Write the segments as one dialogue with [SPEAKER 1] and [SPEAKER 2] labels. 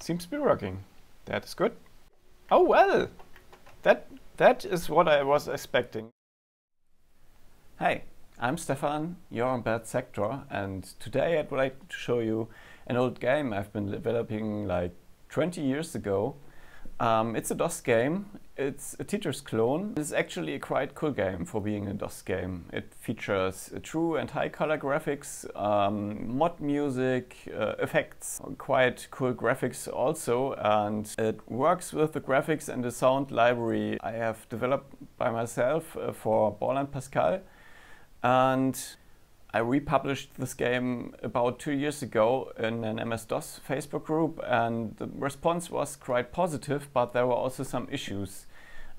[SPEAKER 1] Seems to be working. That is good. Oh well, that is what I was expecting. Hey, I'm Stefan, you're on Bad Sector, and today I'd like to show you an old game I've been developing like 20 years ago. It's a DOS game. It's a Tetris clone. It's actually a quite cool game for being a DOS game. It features true and high color graphics, mod music, effects, quite cool graphics also, and it works with the graphics and the sound library I have developed by myself for Ball and Pascal. And I republished this game about 2 years ago in an MS-DOS Facebook group, and the response was quite positive, but there were also some issues.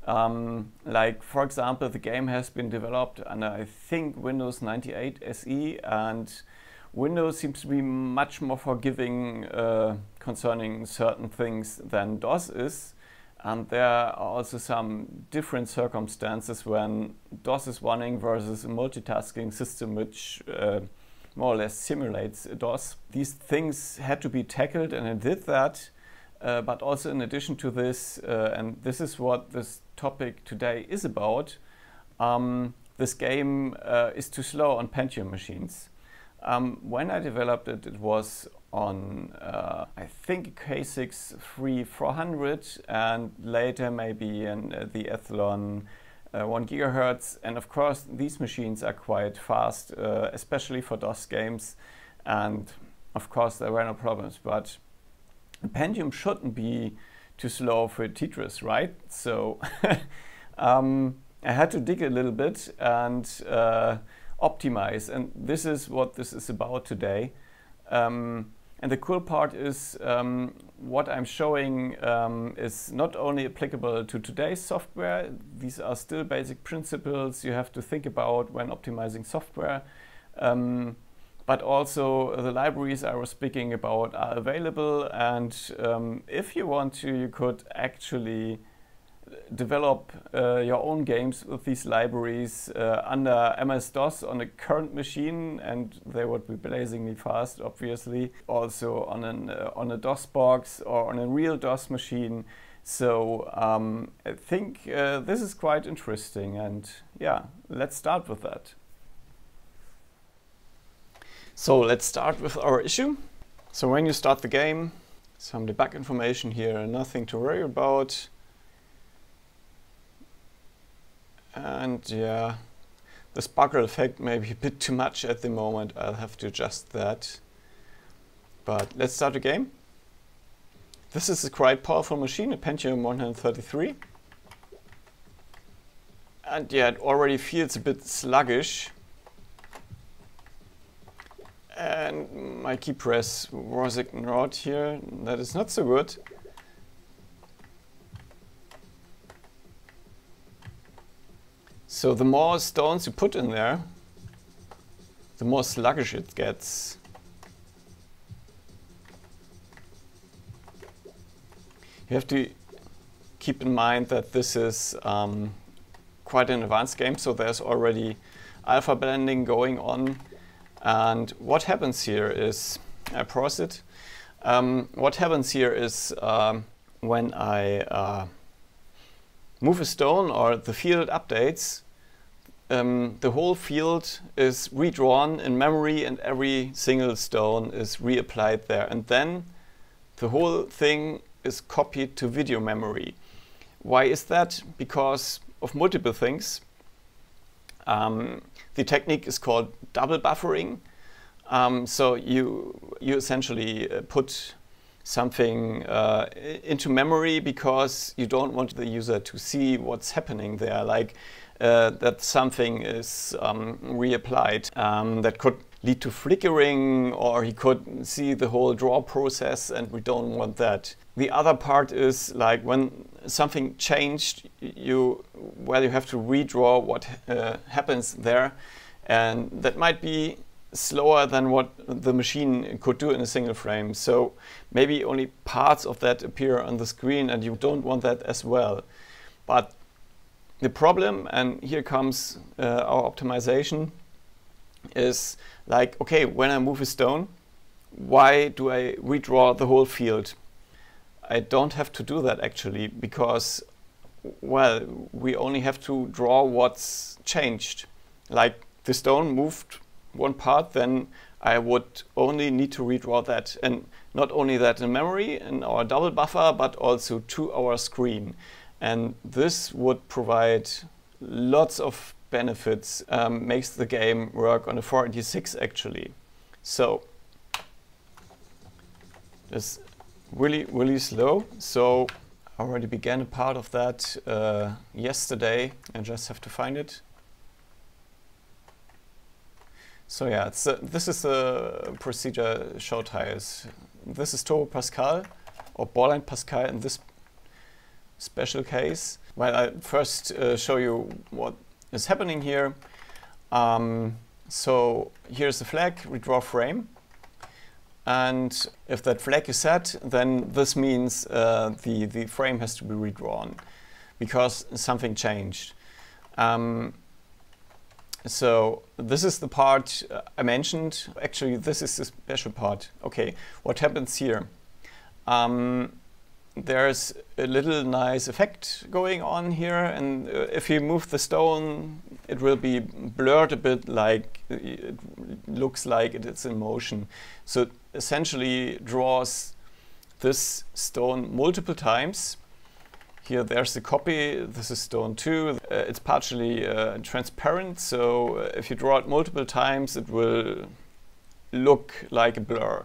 [SPEAKER 1] Like, for example, the game has been developed under, I think, Windows 98 SE, and Windows seems to be much more forgiving concerning certain things than DOS is. And there are also some different circumstances when DOS is running versus a multitasking system which more or less simulates DOS. These things had to be tackled, and I did that. But also in addition to this, and this is what this topic today is about, this game is too slow on Pentium machines. When I developed it, it was on, I think, K6 3400, and later maybe in the Athlon 1 GHz. And of course, these machines are quite fast, especially for DOS games. And of course, there were no problems. But Pentium shouldn't be too slow for Tetris, right? So I had to dig a little bit and optimize. And this is what this is about today. And the cool part is what I'm showing is not only applicable to today's software. These are still basic principles you have to think about when optimizing software. But also the libraries I was speaking about are available, and if you want to, you could actually develop your own games with these libraries under MS-DOS on a current machine, and they would be blazingly fast, obviously. Also on a DOS box or on a real DOS machine. So I think this is quite interesting, and yeah, let's start with that. So let's start with our issue. So when you start the game, some debug information here, nothing to worry about. And yeah, the sparkle effect may be a bit too much at the moment. I'll have to adjust that. But let's start the game. This is a quite powerful machine, a Pentium 133. And yeah, it already feels a bit sluggish. And my key press was ignored here. That is not so good. So the more stones you put in there, the more sluggish it gets. You have to keep in mind that this is quite an advanced game, so there's already alpha blending going on. And what happens here is, I pause it. What happens here is when I move a stone or the field updates, the whole field is redrawn in memory and every single stone is reapplied there. And then the whole thing is copied to video memory. Why is that? Because of multiple things. The technique is called double buffering. So you essentially put something into memory because you don't want the user to see what's happening there, like that something is reapplied. That could lead to flickering, or he could see the whole draw process, and we don't want that. The other part is like when something changed, you have to redraw what happens there, and that might be slower than what the machine could do in a single frame. So maybe only parts of that appear on the screen, and you don't want that as well. But the problem, and here comes our optimization, is like, okay, when I move a stone, why do I redraw the whole field? I don't have to do that actually, because, well, we only have to draw what's changed. Like the stone moved one part, then I would only need to redraw that. And not only that in memory, in our double buffer, but also to our screen. And this would provide lots of benefits, makes the game work on a 486 actually. So it's really slow. So I already began a part of that yesterday. I just have to find it. So yeah, this is the procedure show tiles. This is Turbo Pascal or Borland Pascal in this special case. Well, I first show you what is happening here. So here's the flag, redraw frame. And if that flag is set, then this means the frame has to be redrawn because something changed. So this is the part I mentioned. Actually, this is the special part. Okay, what happens here? There's a little nice effect going on here, and if you move the stone, it will be blurred a bit, like it looks like it is in motion. So it essentially draws this stone multiple times. Here there's the copy, this is stone 2. It's partially transparent, so if you draw it multiple times it will look like a blur.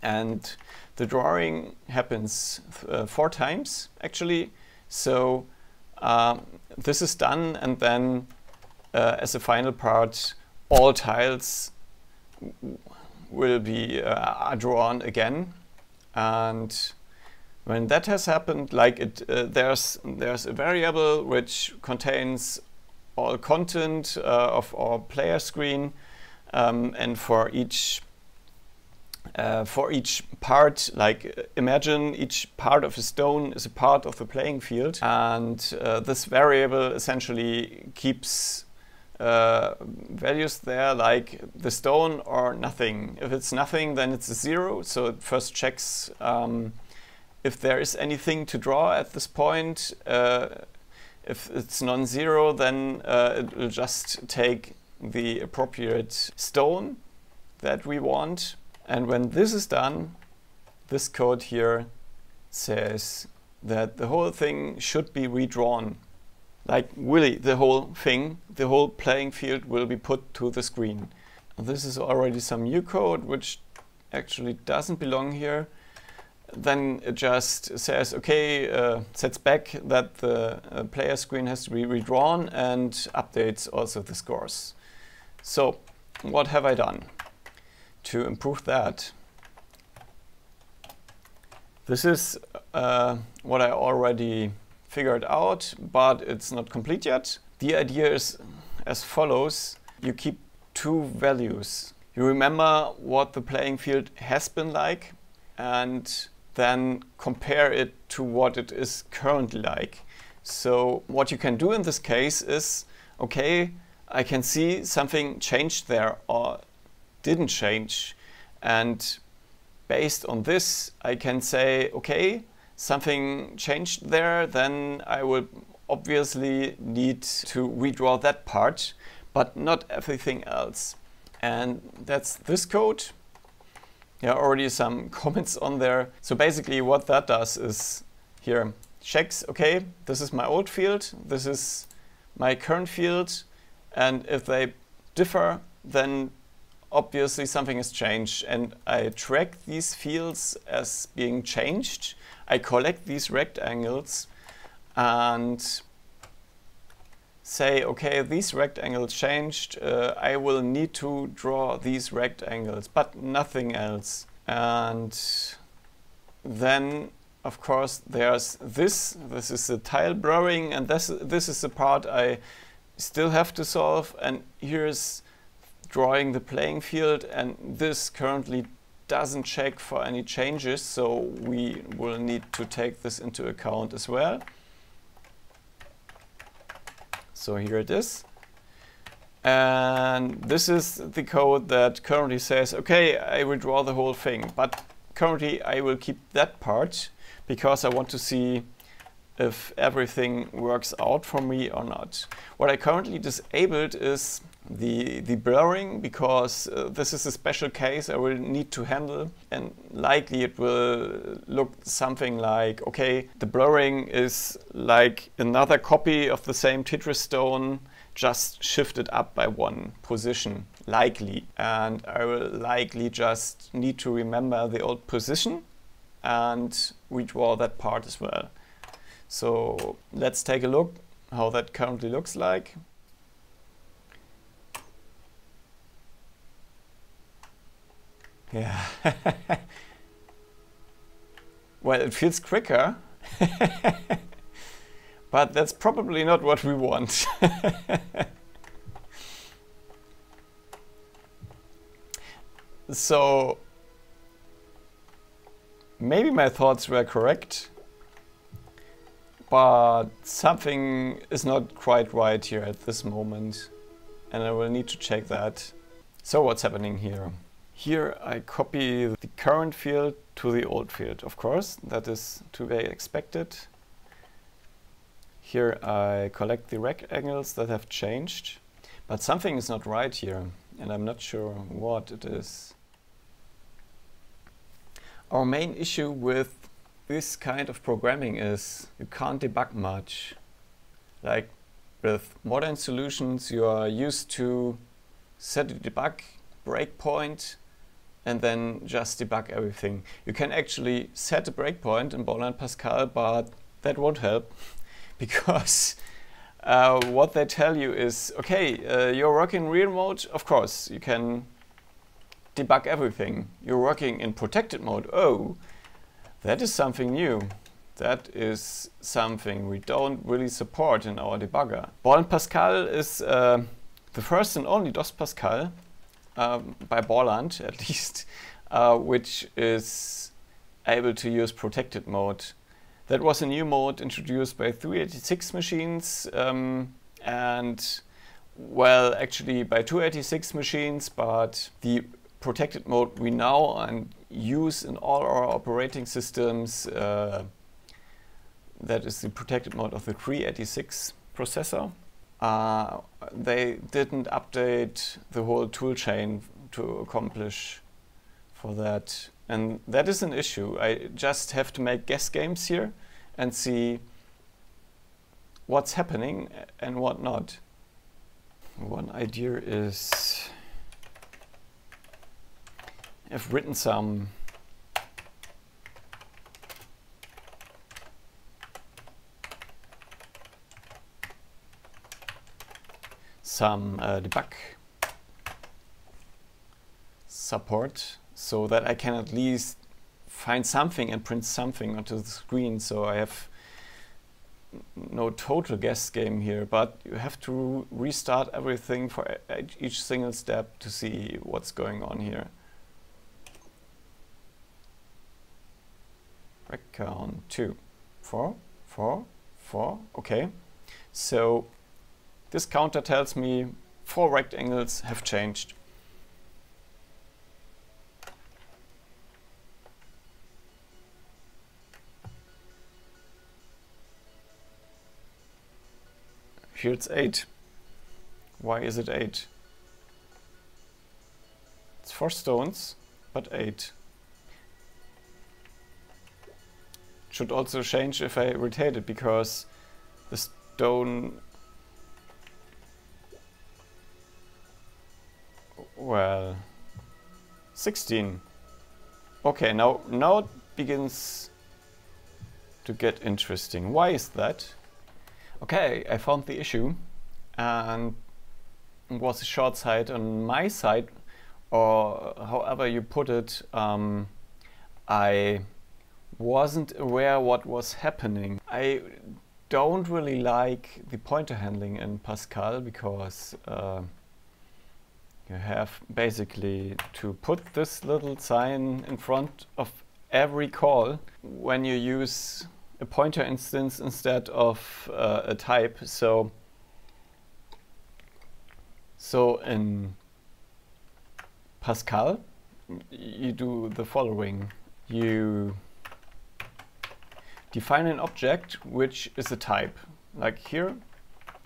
[SPEAKER 1] And the drawing happens 4 times actually. So this is done, and then as a final part all tiles will be drawn again. And when that has happened, like there's a variable which contains all content of our player screen, and for each part, like imagine each part of a stone is a part of the playing field, and this variable essentially keeps values there, like the stone or nothing. If it's nothing, then it's a 0, so it first checks if there is anything to draw at this point. If it's non-zero, then it will just take the appropriate stone that we want. And when this is done, this code here says that the whole thing should be redrawn. Like really the whole thing, the whole playing field will be put to the screen. This is already some new code which actually doesn't belong here. Then it just says, okay, sets back that the player screen has to be redrawn and updates also the scores. So what have I done to improve that? This is what I already figured out, but it's not complete yet. The idea is as follows. You keep 2 values. You remember what the playing field has been like, and then compare it to what it is currently like. So what you can do in this case is, okay, I can see something changed there or didn't change, and based on this I can say, okay, something changed there, then I will obviously need to redraw that part, but not everything else. And that's this code. There are already some comments on there. So basically what that does is here checks, okay, this is my old field, this is my current field, and if they differ, then obviously something has changed, and I track these fields as being changed. I collect these rectangles and say, okay, these rectangles changed, I will need to draw these rectangles, but nothing else. And then, of course, there's this is the tile blurring, and this is the part I still have to solve. And here's drawing the playing field, and this currently doesn't check for any changes, so we will need to take this into account as well. So here it is. And this is the code that currently says, okay, I redraw the whole thing. But currently I will keep that part because I want to see if everything works out for me or not. What I currently disabled is the blurring, because this is a special case I will need to handle, and likely it will look something like, okay, the blurring is like another copy of the same Tetris stone, just shifted up by one position, likely. And I will likely just need to remember the old position and redraw that part as well. So let's take a look how that currently looks like. Yeah. Well, it feels quicker, but that's probably not what we want. So maybe my thoughts were correct, but something is not quite right here at this moment, and I will need to check that. So what's happening here? Here I copy the current field to the old field, of course, that is to be expected. Here I collect the rectangles that have changed, but something is not right here, and I'm not sure what it is. Our main issue with this kind of programming is you can't debug much. Like with modern solutions, you are used to set a debug breakpoint and then just debug everything. You can actually set a breakpoint in Boolean Pascal, but that won't help because what they tell you is, okay, you're working in real mode, of course, you can debug everything. You're working in protected mode. Oh, that is something new. That is something we don't really support in our debugger. Boolean Pascal is the first and only DOS Pascal, by Borland at least, which is able to use protected mode. That was a new mode introduced by 386 machines, and well, actually by 286 machines, but the protected mode we now use in all our operating systems, that is the protected mode of the 386 processor. They didn't update the whole toolchain to accomplish for that, and that is an issue. I just have to make guess games here and see what's happening and what not. One idea is I've written some debug support so that I can at least find something and print something onto the screen, so I have no total guess game here, but you have to restart everything for each single step to see what's going on here. Rec count 2, 4, 4, 4, okay. So this counter tells me 4 rectangles have changed. Here it's 8. Why is it 8? It's 4 stones, but 8. Should also change if I rotate it, because the stone, well, 16. Okay, now it begins to get interesting. Why is that? Okay, I found the issue, and it was a short sight on my side, or however you put it. I wasn't aware what was happening. I don't really like the pointer handling in Pascal, because you have basically to put this little sign in front of every call when you use a pointer instance instead of a type. So in Pascal you do the following. you define an object which is a type. Like here,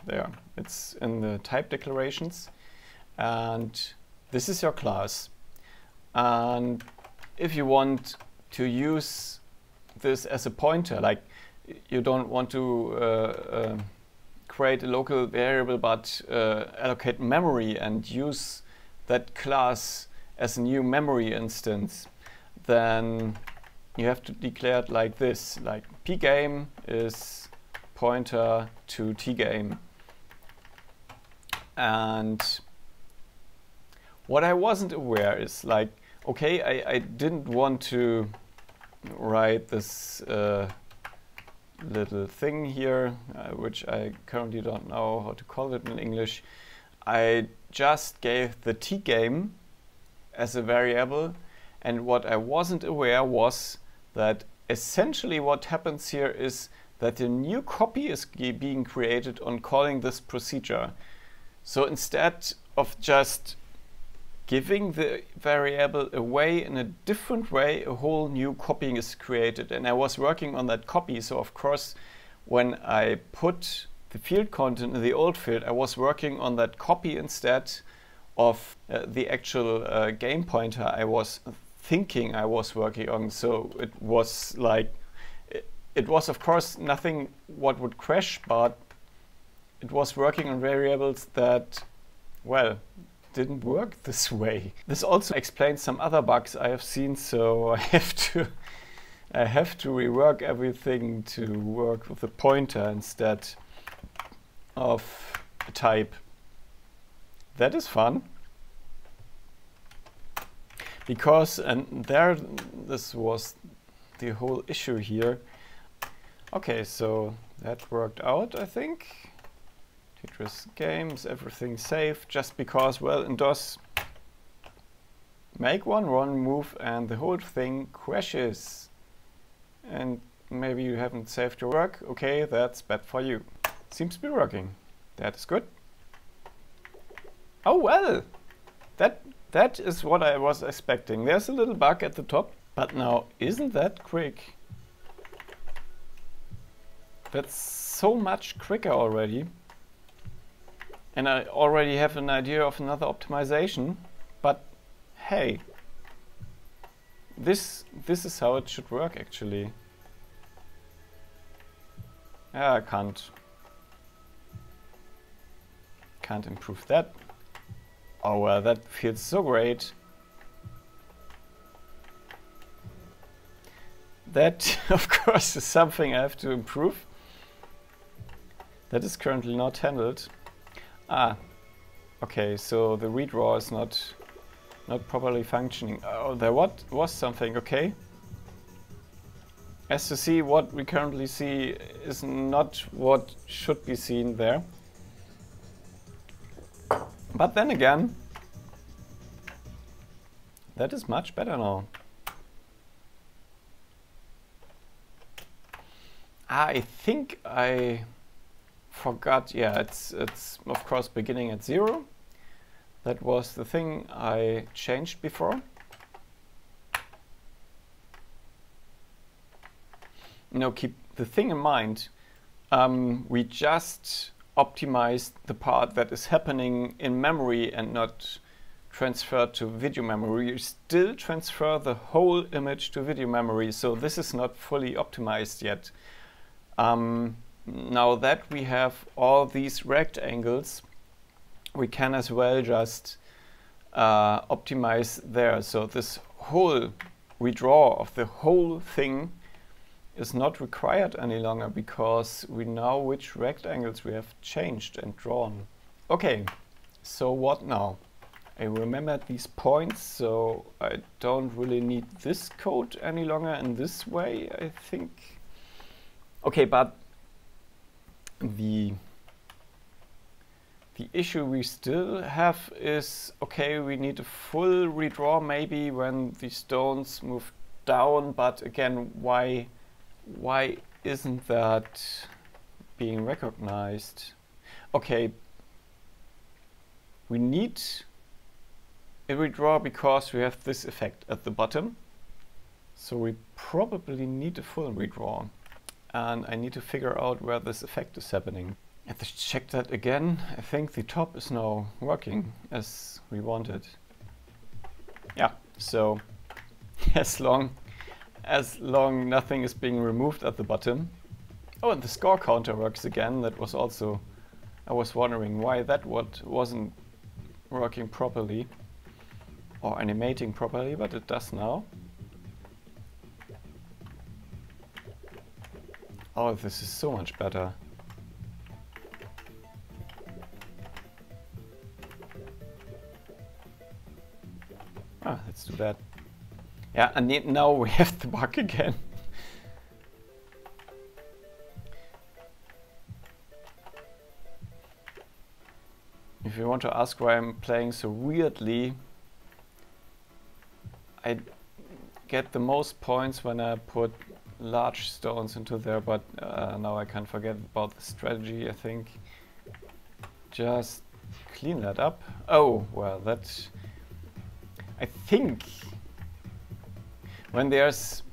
[SPEAKER 1] there, it's in the type declarations. And this is your class. And if you want to use this as a pointer, like you don't want to create a local variable but allocate memory and use that class as a new memory instance, then you have to declare it like this, like pgame is pointer to tgame. And what I wasn't aware is, like, okay, I didn't want to write this little thing here, which I currently don't know how to call it in English. I just gave the tgame as a variable, and what I wasn't aware was that essentially what happens here is that a new copy is being created on calling this procedure. So instead of just giving the variable away in a different way, a whole new copy is created. And I was working on that copy, so of course when I put the field content in the old field, I was working on that copy instead of the actual game pointer I was thinking I was working on. So it was like, it was of course nothing what would crash, but it was working on variables that, well, didn't work this way. This also explains some other bugs I have seen, so I have to rework everything to work with a pointer instead of a type. That is fun. Because, and there, this was the whole issue here. Okay, so that worked out, I think. Tetris games, everything safe, just because, well, in DOS, make one wrong move and the whole thing crashes. And maybe you haven't saved your work. Okay, that's bad for you. Seems to be working. That is good. Oh well, that is what I was expecting. There's a little bug at the top, but now isn't that quick? That's so much quicker already. And I already have an idea of another optimization, but hey, this is how it should work actually. Yeah, I can't improve that. Oh well, that feels so great. That of course is something I have to improve. That is currently not handled. Ah, okay, so the redraw is not properly functioning. Oh, there was something, okay. As to see, what we currently see is not what should be seen there. But then again, that is much better now. I think I forgot, yeah, it's of course beginning at 0. That was the thing I changed before. Now keep the thing in mind, we just optimized the part that is happening in memory and not transferred to video memory. You still transfer the whole image to video memory, so this is not fully optimized yet. Now that we have all these rectangles, we can as well just optimize there. So this whole redraw of the whole thing is not required any longer because we know which rectangles we have changed and drawn. Okay, so what now? I remembered these points, so I don't really need this code any longer in this way, I think. Okay, but the issue we still have is, okay, we need a full redraw maybe when the stones move down, but again, why isn't that being recognized? Okay, we need a redraw because we have this effect at the bottom. So we probably need a full redraw. And I need to figure out where this effect is happening. Let's check that again. I think the top is now working as we wanted. Yeah, so as long nothing is being removed at the bottom. Oh, and the score counter works again. That was also, I was wondering why that wasn't working properly or animating properly, but it does now. Oh, this is so much better. Ah, let's do that. Yeah, and now we have the bug again. If you want to ask why I'm playing so weirdly, I get the most points when I put large stones into there, but now I can't forget about the strategy, I think. Just clean that up. Oh, well, that... I think when there's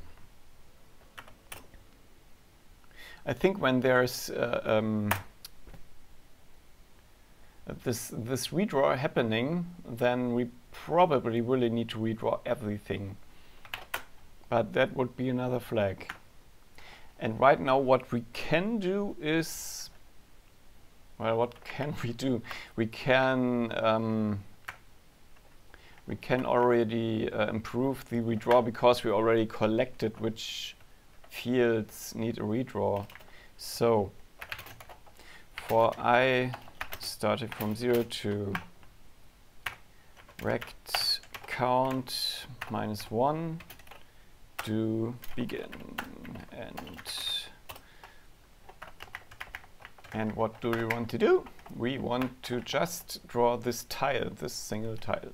[SPEAKER 1] this redraw happening, then we probably really need to redraw everything. But that would be another flag. And right now what we can do is, well, what can we do? We can already improve the redraw because we already collected which fields need a redraw. So for I starting from 0 to rect count -1 do begin, and what do we want to do? We want to just draw this tile, this single tile.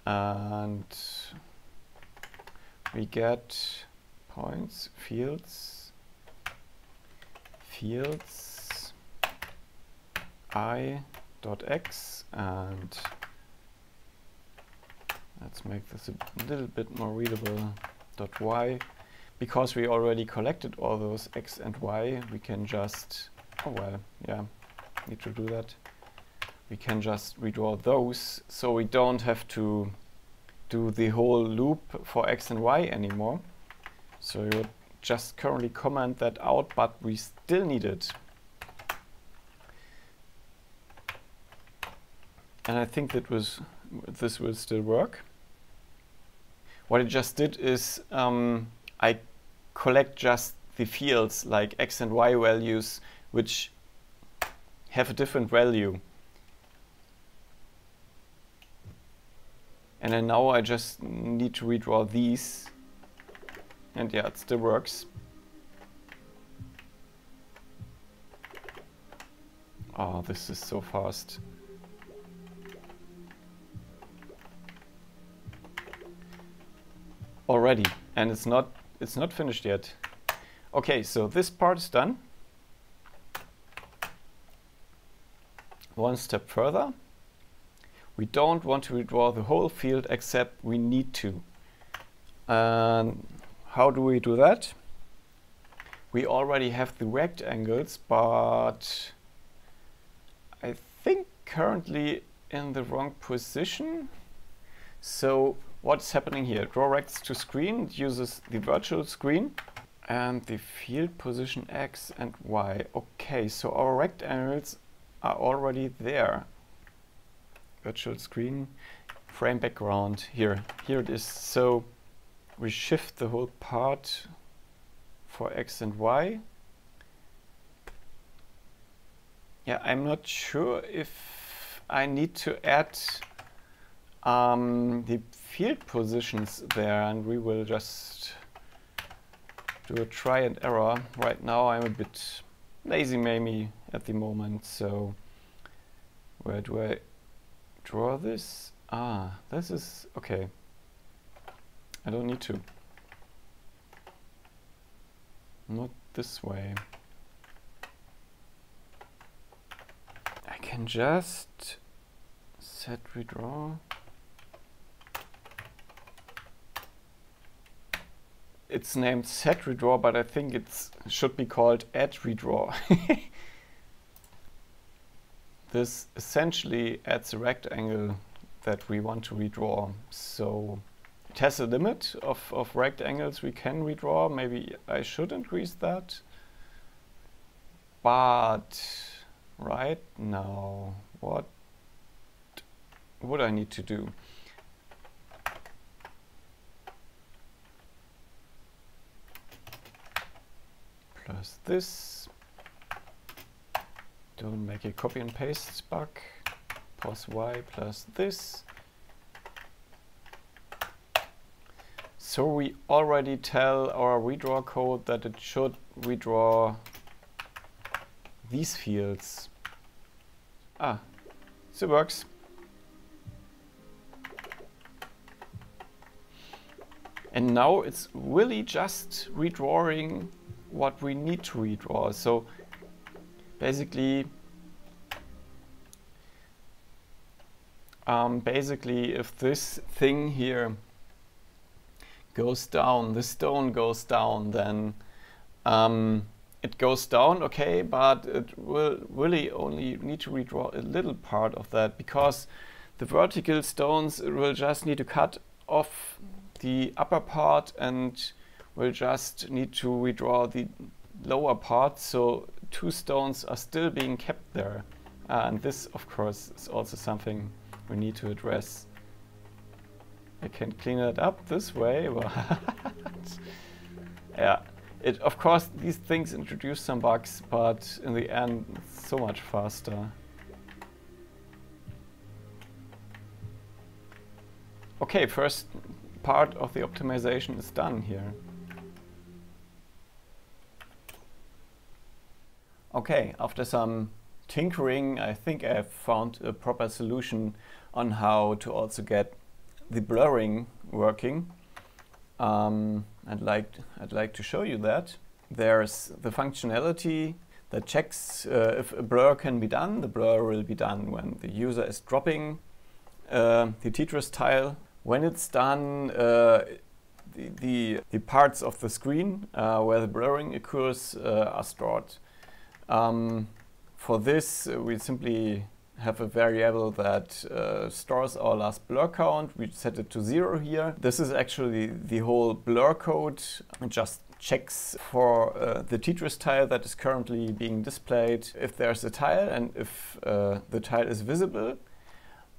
[SPEAKER 1] And we get points, fields I.x, and let's make this a little bit more readable, .y. Because we already collected all those x and y, we can just, oh well, yeah, need to do that. We can just redraw those, so we don't have to do the whole loop for x and y anymore. So you would just currently comment that out, but we still need it. And I think this will still work. What I just did is I collect just the fields like x and y values which have a different value. And then now I just need to redraw these. And yeah, it still works. Oh, this is so fast. Already, and it's not finished yet. Okay, so this part is done. One step further. We don't want to redraw the whole field, except we need to. And how do we do that? We already have the rectangles, but I think currently in the wrong position. So what's happening here? Draw rects to screen, it uses the virtual screen and the field position x and y. Okay, so our rectangles are already there. Virtual screen, frame background, here it is. So we shift the whole part for x and y. Yeah, I'm not sure if I need to add the field positions there, and we will just do a try and error. Right now I'm a bit lazy maybe at the moment, so where do I draw this? Ah, this is okay. I don't need to. Not this way. I can just set redraw. it's named set redraw, but I think it should be called add redraw. This essentially adds a rectangle that we want to redraw. So it has a limit of rectangles we can redraw. Maybe I should increase that. But right now, what would I need to do? Plus this. Don't make a copy and paste bug. Pause Y plus this. So we already tell our redraw code that it should redraw these fields. Ah, so it works. And now it's really just redrawing what we need to redraw. So basically, if this thing here goes down, the stone goes down, then it goes down, okay, but it will really only need to redraw a little part of that, because the vertical stones will just need to cut off the upper part and will just need to redraw the lower part, so two stones are still being kept there. And this, of course, is also something we need to address. I can clean it up this way, but yeah, of course, these things introduce some bugs, but in the end, it's so much faster. Okay, first part of the optimization is done here. Okay, after some tinkering, I think I've found a proper solution on how to also get the blurring working. I'd like to show you that. There's the functionality that checks if a blur can be done. The blur will be done when the user is dropping the Tetris tile. When it's done, the parts of the screen where the blurring occurs are stored. For this, we simply have a variable that stores our last blur count. We set it to 0 here. This is actually the whole blur code. It just checks for the Tetris tile that is currently being displayed, if there's a tile and if the tile is visible.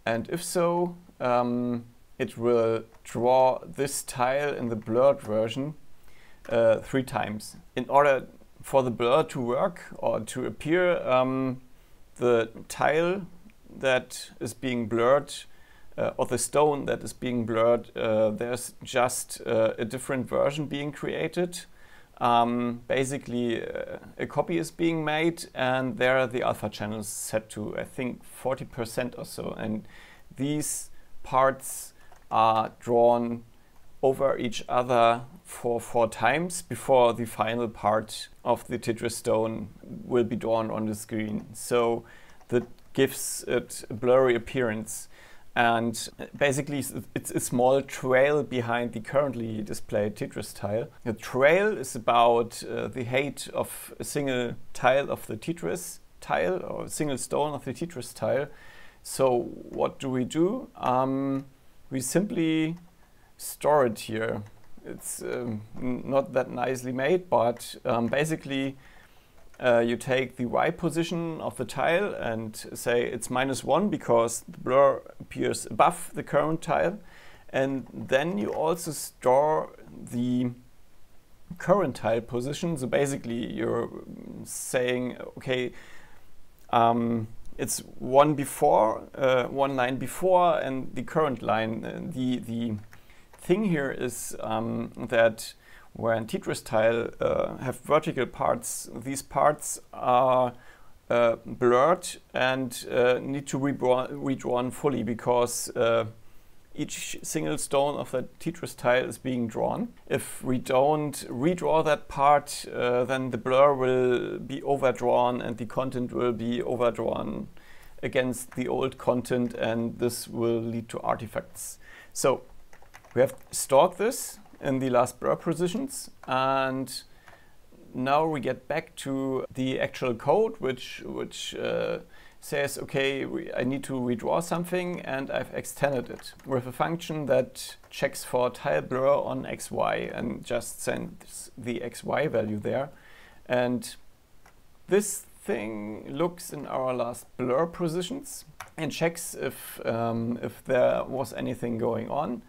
[SPEAKER 1] And if so, it will draw this tile in the blurred version 3 times. In order for the blur to work or to appear, the tile that is being blurred or the stone that is being blurred, there's just a different version being created. Basically, a copy is being made, and there are the alpha channels set to, I think, 40% or so. And these parts are drawn over each other for 4 times before the final part of the Tetris stone will be drawn on the screen. So that gives it a blurry appearance. And basically it's a small trail behind the currently displayed Tetris tile. The trail is about the height of a single tile of the Tetris tile, or a single stone of the Tetris tile. So what do? We simply store it here. It's not that nicely made, but basically you take the Y position of the tile and say it's -1 because the blur appears above the current tile, and then you also store the current tile position. So basically you're saying, okay, it's one line before and the current line. The thing here is that when Tetris tile have vertical parts, these parts are blurred and need to be redrawn fully, because each single stone of the Tetris tile is being drawn. If we don't redraw that part, then the blur will be overdrawn and the content will be overdrawn against the old content, and this will lead to artifacts. So we have stored this in the last blur positions, and now we get back to the actual code, which says, okay, I need to redraw something, and I've extended it with a function that checks for tile blur on XY and just sends the XY value there. And this thing looks in our last blur positions and checks if there was anything going on.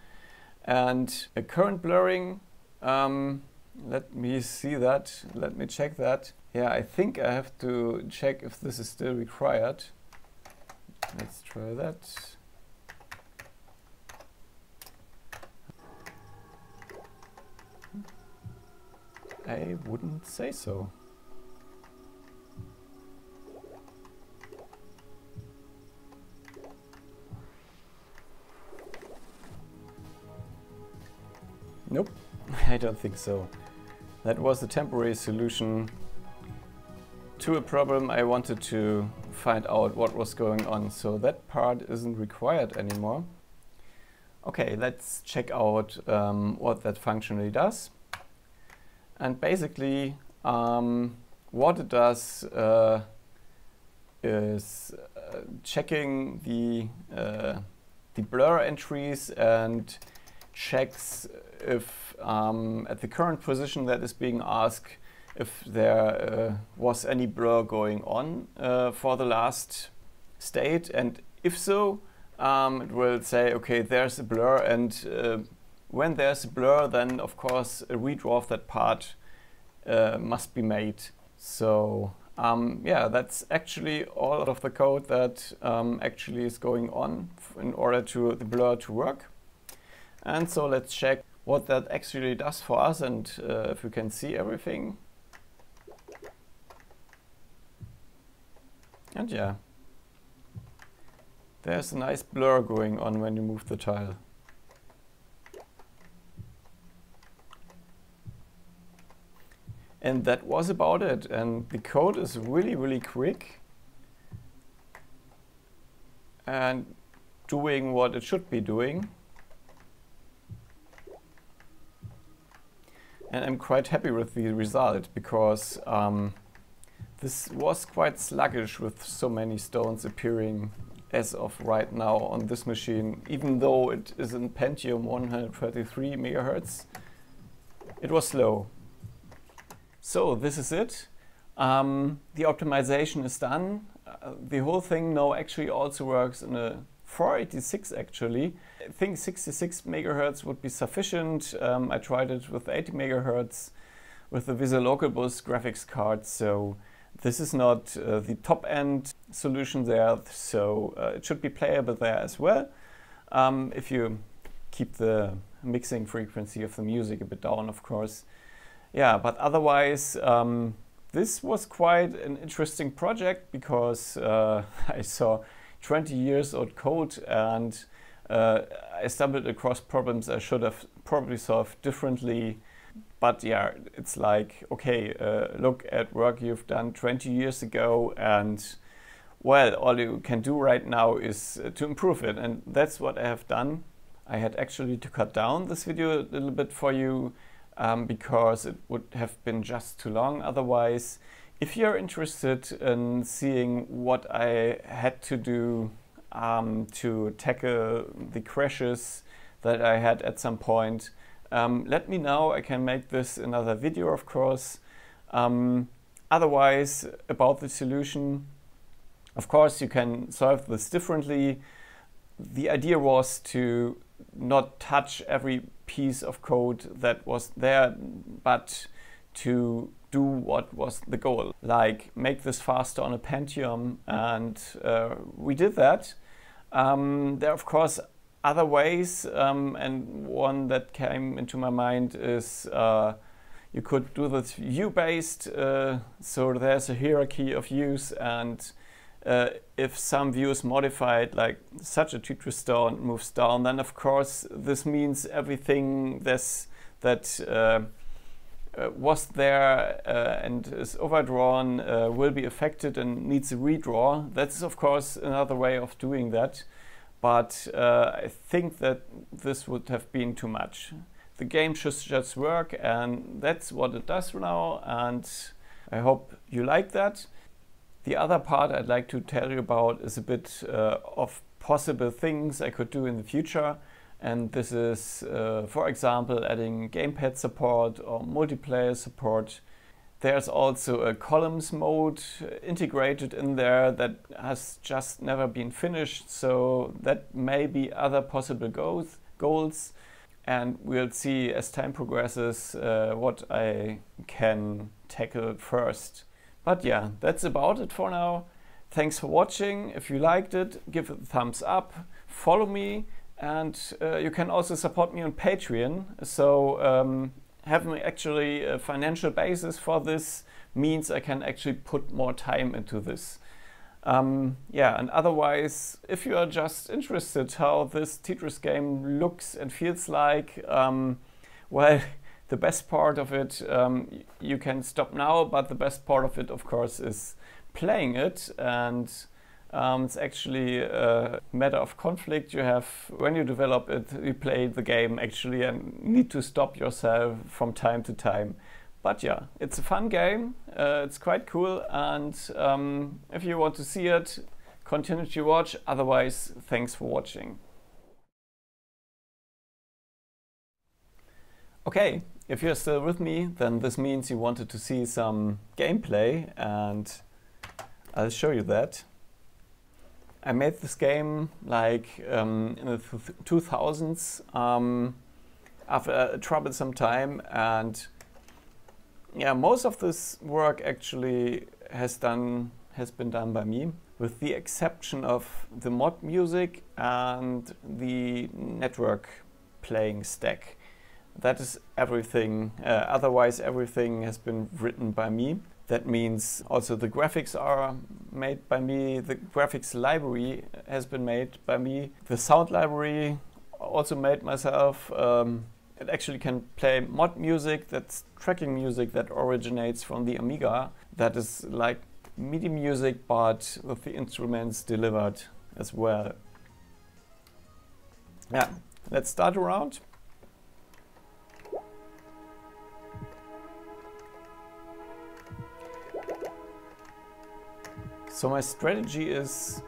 [SPEAKER 1] And a current blurring, let me see that, let me check that. Yeah, I think I have to check if this is still required. Let's try that. I wouldn't say so. Nope, I don't think so. That was a temporary solution to a problem I wanted to find out what was going on, so that part isn't required anymore. Okay, let's check out what that functionally does. And basically what it does is checking the blur entries and checks if at the current position that is being asked if there was any blur going on for the last state, and if so, it will say, okay, there's a blur, and when there's a blur, then of course a redraw of that part must be made. So yeah, that's actually all of the code that actually is going on in order to the blur to work. And so let's check what that actually does for us, and if we can see everything. And yeah, there's a nice blur going on when you move the tile. And that was about it. And the code is really, really quick and doing what it should be doing. And I'm quite happy with the result, because this was quite sluggish with so many stones appearing as of right now on this machine. Even though it is in Pentium 133 MHz, it was slow. So this is it. The optimization is done. The whole thing now actually also works in a 486 actually. I think 66 MHz would be sufficient. I tried it with 80 MHz with the VisualLocalBus graphics card, so this is not the top end solution there, so it should be playable there as well. If you keep the mixing frequency of the music a bit down, of course. Yeah, but otherwise this was quite an interesting project, because I saw 20 years old code, and I stumbled across problems I should have probably solved differently. But yeah, it's like, okay, look at work you've done 20 years ago, and well, all you can do right now is to improve it, and that's what I have done. I had actually to cut down this video a little bit for you, because it would have been just too long otherwise. If you're interested in seeing what I had to do to tackle the crashes that I had at some point, let me know. I can make this another video, of course. Otherwise, about the solution, of course, you can solve this differently. The idea was to not touch every piece of code that was there, but to do what was the goal, like make this faster on a Pentium, and we did that. There are of course other ways, and one that came into my mind is you could do this view-based, so there's a hierarchy of views, and if some view is modified, like such a Tetris stone moves down, then of course this means everything that was there and is overdrawn will be affected and needs a redraw. That's of course another way of doing that, but I think that this would have been too much. the game should just work, and that's what it does now, and I hope you like that. The other part I'd like to tell you about is a bit of possible things I could do in the future, and this is, for example, adding gamepad support or multiplayer support. There's also a columns mode integrated in there that has just never been finished, so that may be other possible goals, and we'll see as time progresses what I can tackle first. But yeah, that's about it for now. Thanks for watching. If you liked it, give it a thumbs up, follow me, and you can also support me on Patreon. So having actually a financial basis for this means I can actually put more time into this. Yeah, and otherwise, if you are just interested how this Tetris game looks and feels like, well, the best part of it, you can stop now, but the best part of it, of course, is playing it. And it's actually a matter of conflict you have when you develop it. You play the game actually and need to stop yourself from time to time. But yeah, it's a fun game, it's quite cool, and if you want to see it, continue to watch. Otherwise, thanks for watching. Okay, if you're still with me, then this means you wanted to see some gameplay, and I'll show you that. I made this game like in the 2000s after a troublesome time, and yeah, most of this work actually has been done by me, with the exception of the mod music and the network playing stack. That is everything. Otherwise, everything has been written by me. That means also the graphics are made by me. The graphics library has been made by me. The sound library also made myself. It actually can play mod music, that's tracking music that originates from the Amiga. That is like MIDI music, but with the instruments delivered as well. Yeah, let's start a round. So my strategy is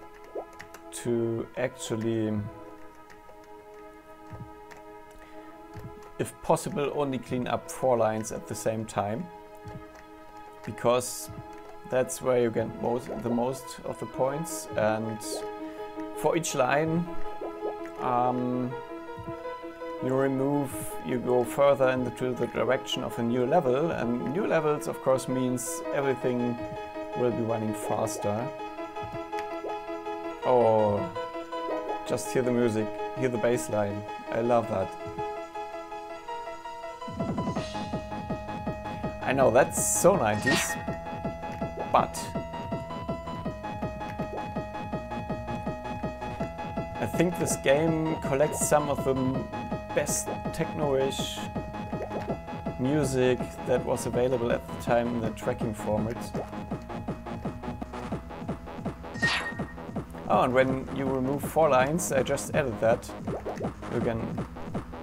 [SPEAKER 1] to actually, if possible, only clean up 4 lines at the same time, because that's where you get the most of the points. And for each line you go further into the direction of a new level, and new levels of course means everything will be running faster. Oh, just hear the music, hear the bass line. I love that. I know, that's so 90s, but I think this game collects some of the best techno-ish music that was available at the time in the tracking format. Oh, and when you remove 4 lines, I just added that, you can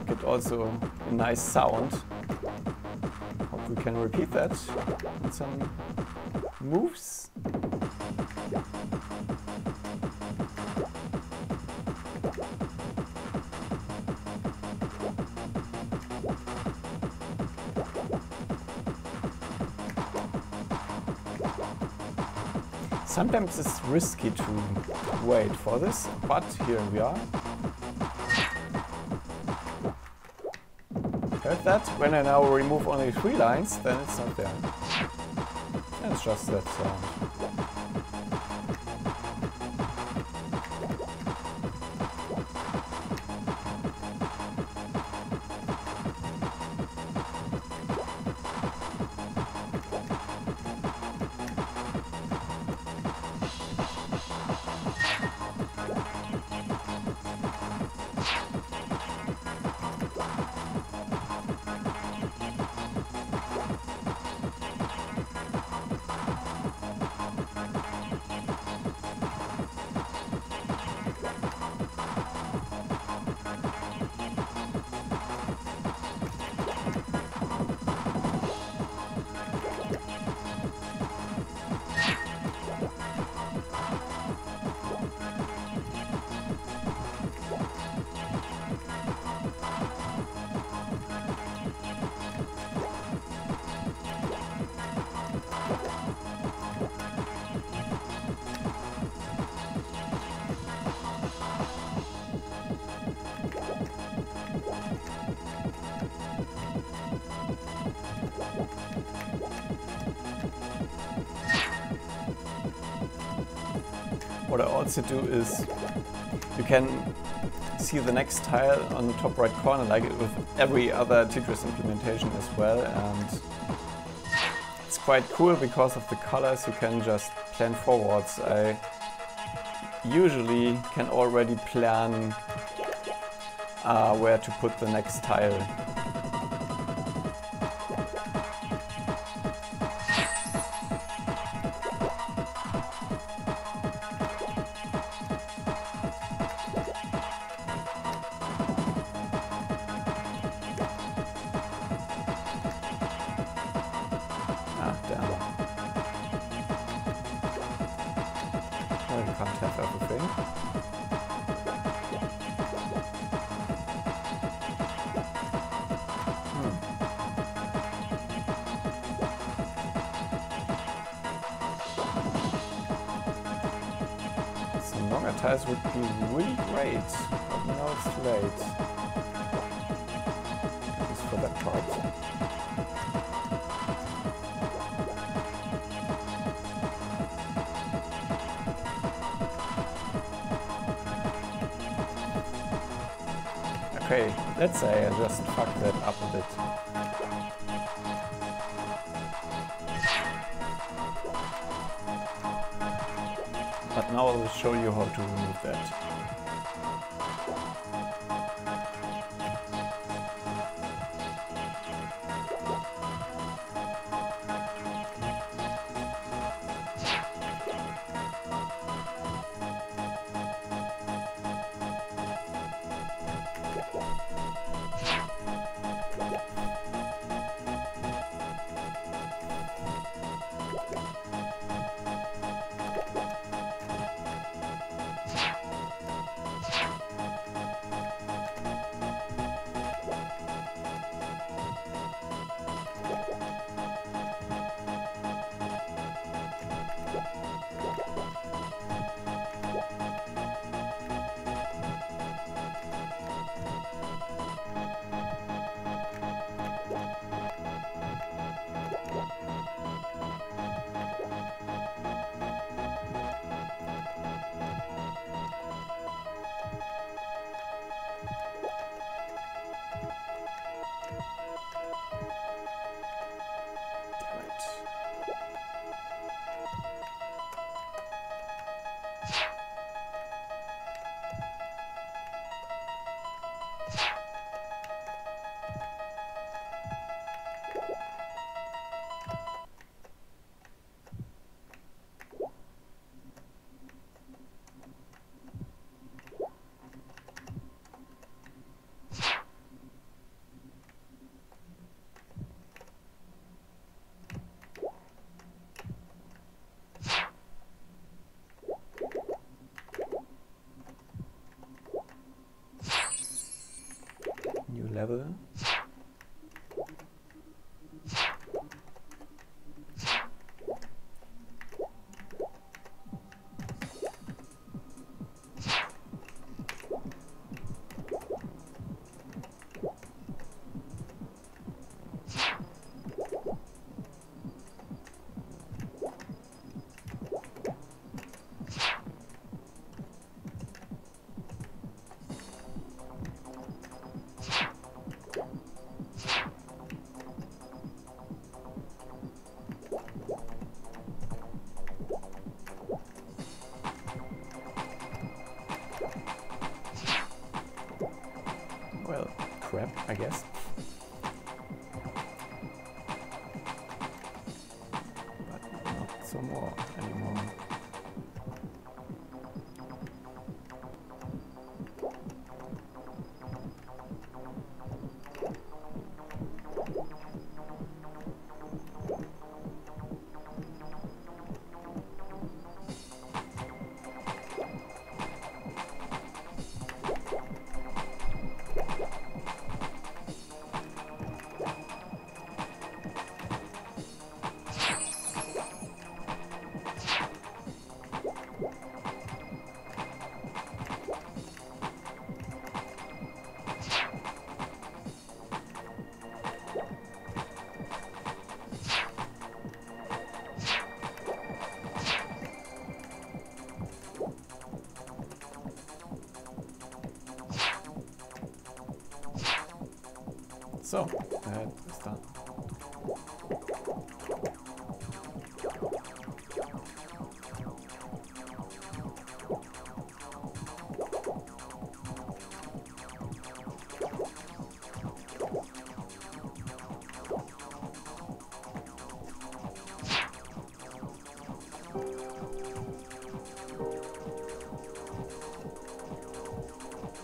[SPEAKER 1] get also a nice sound. Hope we can repeat that with some moves. Sometimes it's risky to wait for this, but here we are. Heard that? When I now remove only 3 lines, then it's not there. It's just that sound. What I also do is you can see the next tile on the top right corner, like with every other Tetris implementation as well, and it's quite cool because of the colors. You can just plan forwards. I usually can already plan where to put the next tile. You can't have everything. Some longer tiles would be really great, but now it's too late. At least for that part. Okay, let's say I just fucked that up a bit. But now I will show you how to remove that. New level. Well, crap, I guess. But not so more anymore. So, that is done.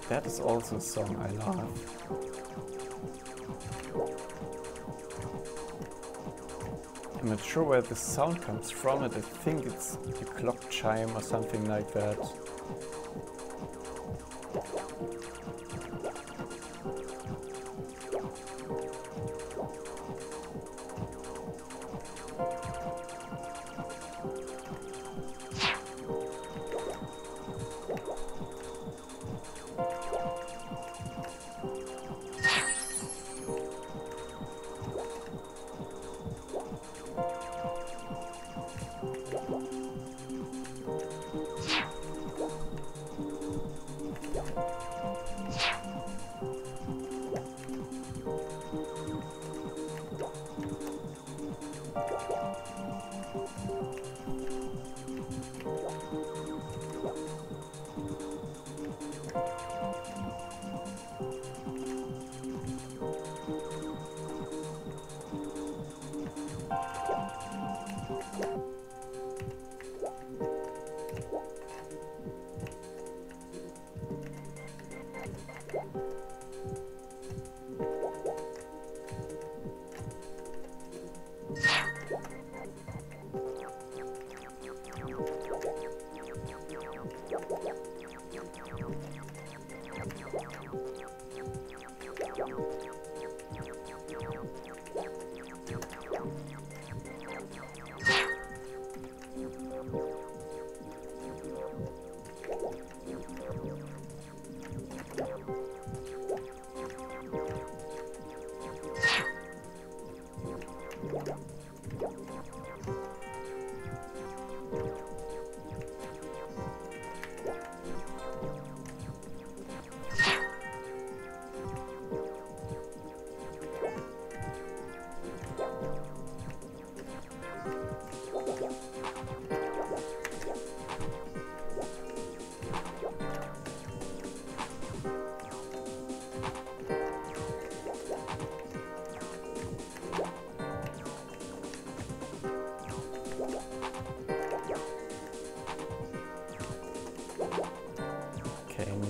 [SPEAKER 1] That is also a song I love. I'm not sure where the sound comes from, and I think it's a clock chime or something like that.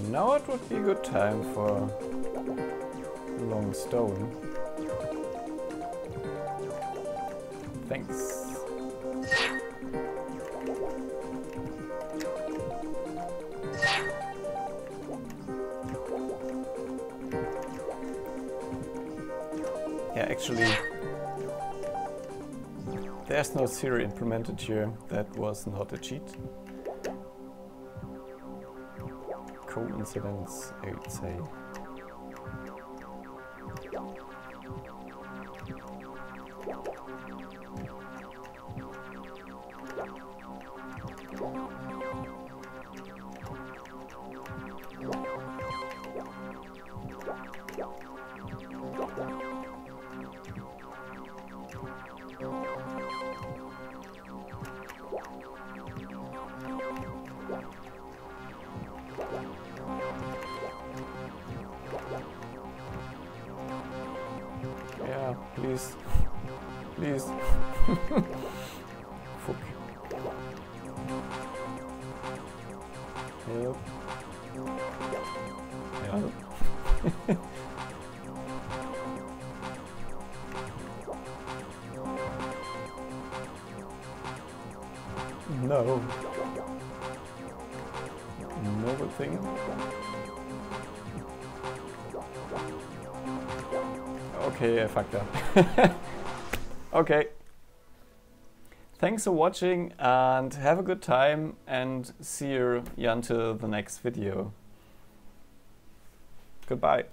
[SPEAKER 1] Now it would be a good time for a long stone. Thanks. Yeah, actually, there's no zero implemented here. That was not a cheat. Coincidence, I would say. Yeah, please. Please. Fuck. Help. Help. No. No good thing. Okay, I fucked up. Okay. Thanks for watching and have a good time, and see you until the next video. Goodbye.